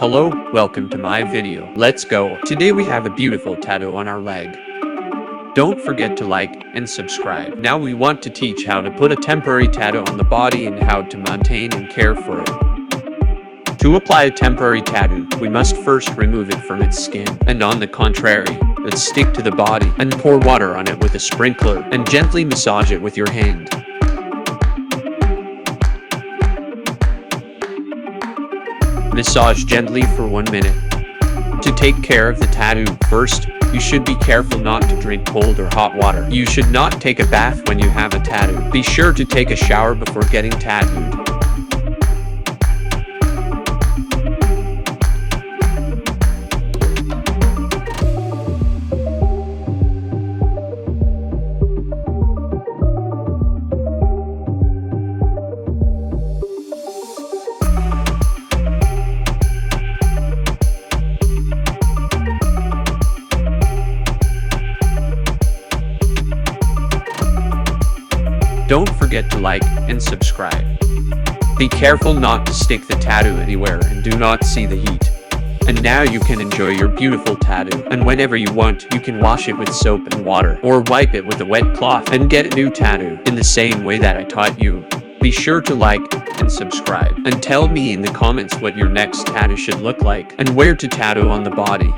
Hello, welcome to my video. Let's go. Today we have a beautiful tattoo on our leg. Don't forget to like and subscribe. Now we want to teach how to put a temporary tattoo on the body and how to maintain and care for it. To apply a temporary tattoo, we must first remove it from its skin, and on the contrary, let's stick to the body and pour water on it with a sprinkler and gently massage it with your hand. Massage gently for 1 minute. To take care of the tattoo, first, you should be careful not to drink cold or hot water. You should not take a bath when you have a tattoo. Be sure to take a shower before getting tattooed. Don't forget to like and subscribe. Be careful not to stick the tattoo anywhere and do not see the heat. And now you can enjoy your beautiful tattoo, and whenever you want, you can wash it with soap and water, or wipe it with a wet cloth and get a new tattoo in the same way that I taught you. Be sure to like and subscribe, and tell me in the comments what your next tattoo should look like and where to tattoo on the body.